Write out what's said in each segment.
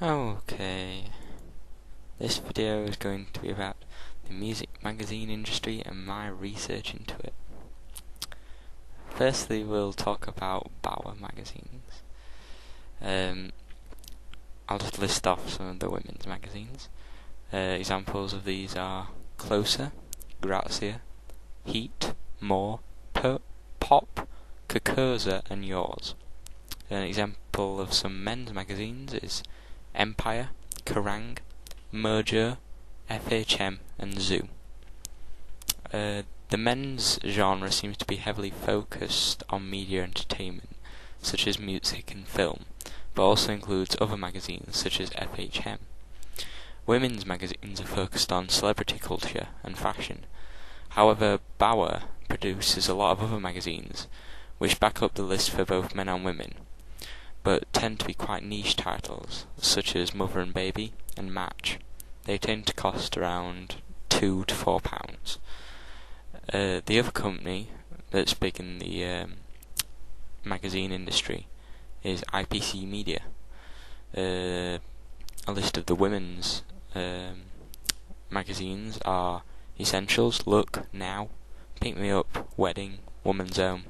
Okay, this video is going to be about the music magazine industry and my research into it. Firstly, we'll talk about Bauer magazines. I'll just list off some of the women's magazines. Examples of these are Closer, Grazia, Heat, More, Pop, Kokoza and Yours. An example of some men's magazines is Empire, Kerrang, Merger, FHM and Zoo. The men's genre seems to be heavily focused on media entertainment, such as music and film, but also includes other magazines such as FHM. Women's magazines are focused on celebrity culture and fashion. However, Bauer produces a lot of other magazines, which back up the list for both men and women, but tend to be quite niche titles, such as Mother and Baby and Match. They tend to cost around £2 to £4. The other company that's big in the magazine industry is IPC Media. A list of the women's magazines are Essentials, Look, Now, Pick Me Up, Wedding, Woman's Own.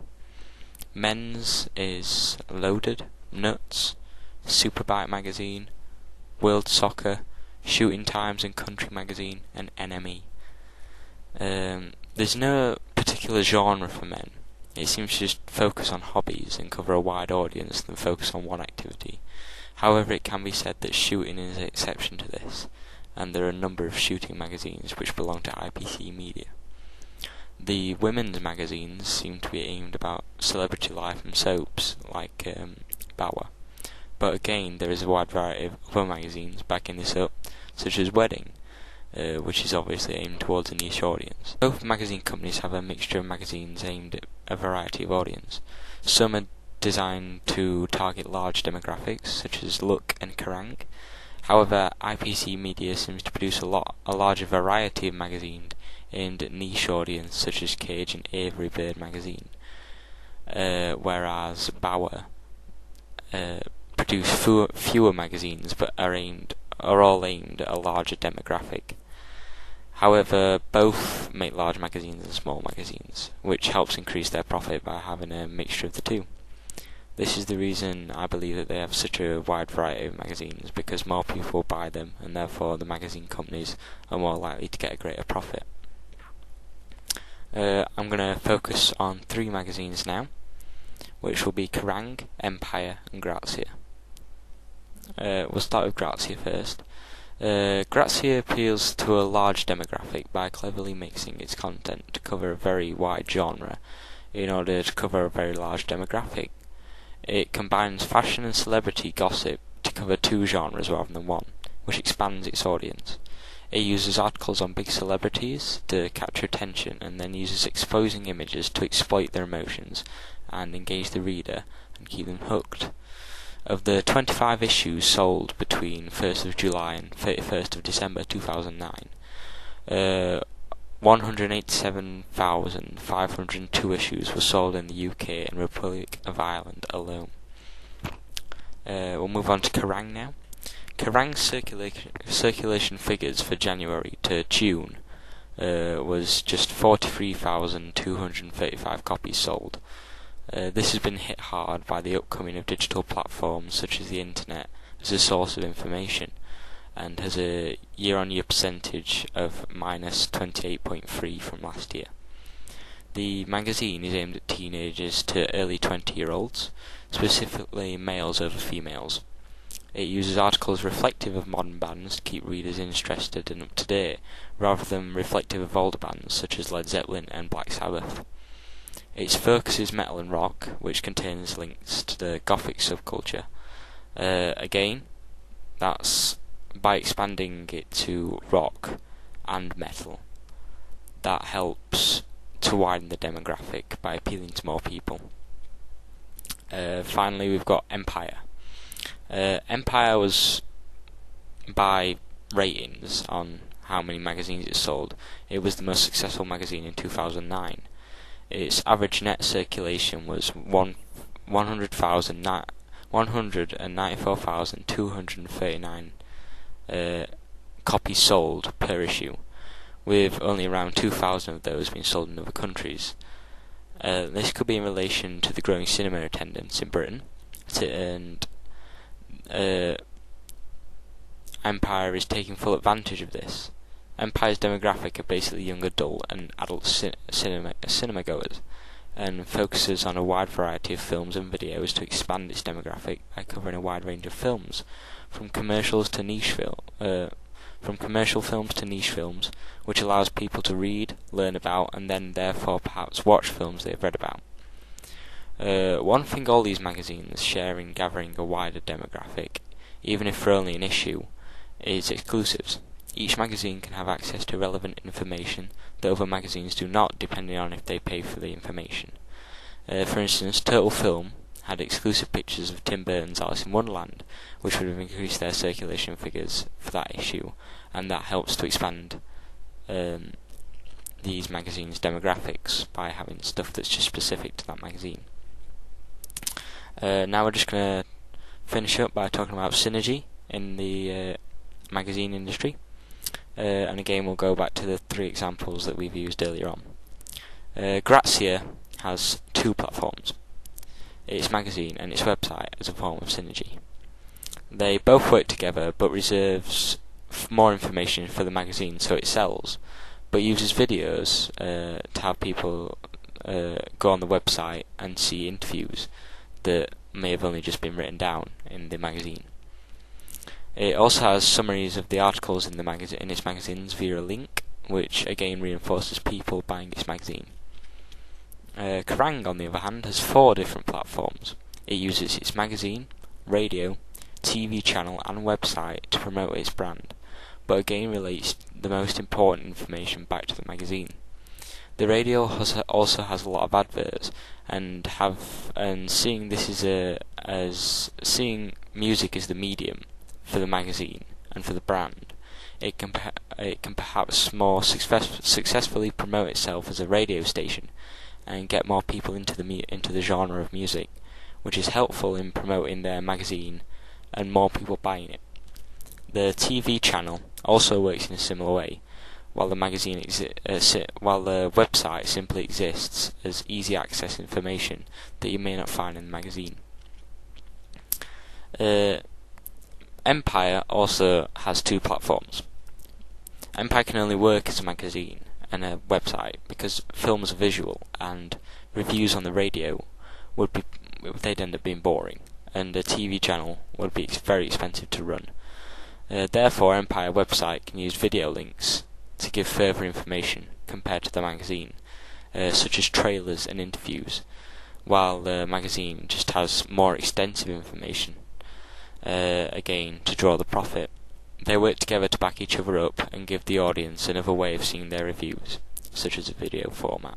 Men's is Loaded, Nuts, Superbike Magazine, World Soccer, Shooting Times and Country Magazine, and NME. There's no particular genre for men. It seems to just focus on hobbies and cover a wide audience than focus on one activity. However, it can be said that shooting is an exception to this, and there are a number of shooting magazines which belong to IPC Media. The women's magazines seem to be aimed about celebrity life and soaps, like Bauer. But again, there is a wide variety of other magazines backing this up, such as Wedding, which is obviously aimed towards a niche audience. Both magazine companies have a mixture of magazines aimed at a variety of audience. Some are designed to target large demographics, such as Look and Kerrang. However, IPC Media seems to produce a larger variety of magazines aimed at niche audience, such as Cage and Avery Bird magazine, whereas Bauer produce fewer magazines, but are all aimed at a larger demographic. However, both make large magazines and small magazines, which helps increase their profit by having a mixture of the two. This is the reason I believe that they have such a wide variety of magazines, because more people buy them, and therefore the magazine companies are more likely to get a greater profit. I'm going to focus on 3 magazines now, which will be Kerrang, Empire and Grazia. We'll start with Grazia first. Grazia appeals to a large demographic by cleverly mixing its content to cover a very wide genre in order to cover a very large demographic. It combines fashion and celebrity gossip to cover 2 genres rather than one, which expands its audience. It uses articles on big celebrities to capture attention, and then uses exposing images to exploit their emotions and engage the reader and keep them hooked. Of the 25 issues sold between 1st of July and 31st of December 2009, 187,502 issues were sold in the UK and Republic of Ireland alone. We'll move on to Kerrang now. Kerrang's circulation figures for January to June was just 43,235 copies sold. This has been hit hard by the upcoming of digital platforms such as the internet as a source of information, and has a year-on-year percentage of minus 28.3 from last year. The magazine is aimed at teenagers to early 20-year-olds, specifically males over females. It uses articles reflective of modern bands to keep readers interested and up to date, rather than reflective of older bands such as Led Zeppelin and Black Sabbath. Its focus is metal and rock, which contains links to the gothic subculture. Again, that's by expanding it to rock and metal. That helps to widen the demographic by appealing to more people. Finally, we've got Empire. Empire was, by ratings on how many magazines it sold, it was the most successful magazine in 2009. Its average net circulation was 100,900 194,239 copies sold per issue, with only around 2,000 of those being sold in other countries. This could be in relation to the growing cinema attendance in Britain, and Empire is taking full advantage of this. Empire's demographic are basically young adult and adult cinema goers, and focuses on a wide variety of films and videos to expand its demographic by covering a wide range of films, from commercial films to niche films, which allows people to read, learn about, and then therefore perhaps watch films they have read about. One thing all these magazines share in gathering a wider demographic, even if for only an issue, is exclusives. Each magazine can have access to relevant information that other magazines do not, depending on if they pay for the information. For instance, Total Film had exclusive pictures of Tim Burton's Alice in Wonderland, which would have increased their circulation figures for that issue, and that helps to expand these magazines' demographics by having stuff that's just specific to that magazine. Now we're just going to finish up by talking about synergy in the magazine industry, and again we'll go back to the three examples that we've used earlier on. Grazia has two platforms, its magazine and its website, as a form of synergy. They both work together, but reserves more information for the magazine so it sells, but uses videos to have people go on the website and see interviews that may have only just been written down in the magazine. It also has summaries of the articles in its magazines via a link, which again reinforces people buying its magazine. Kerrang, on the other hand, has 4 different platforms. It uses its magazine, radio, TV channel and website to promote its brand, but again relates the most important information back to the magazine. The radio also has a lot of adverts, and seeing music as the medium for the magazine and for the brand, it can perhaps more successfully promote itself as a radio station and get more people into the genre of music, which is helpful in promoting their magazine and more people buying it. The TV channel also works in a similar way, while the website simply exists as easy access information that you may not find in the magazine. Empire also has 2 platforms. Empire can only work as a magazine and a website because films are visual, and reviews on the radio they'd end up being boring, and a TV channel would be very expensive to run. Therefore, Empire website can use video links to give further information compared to the magazine, such as trailers and interviews, while the magazine just has more extensive information, again to draw the profit. They work together to back each other up and give the audience another way of seeing their reviews, such as a video format.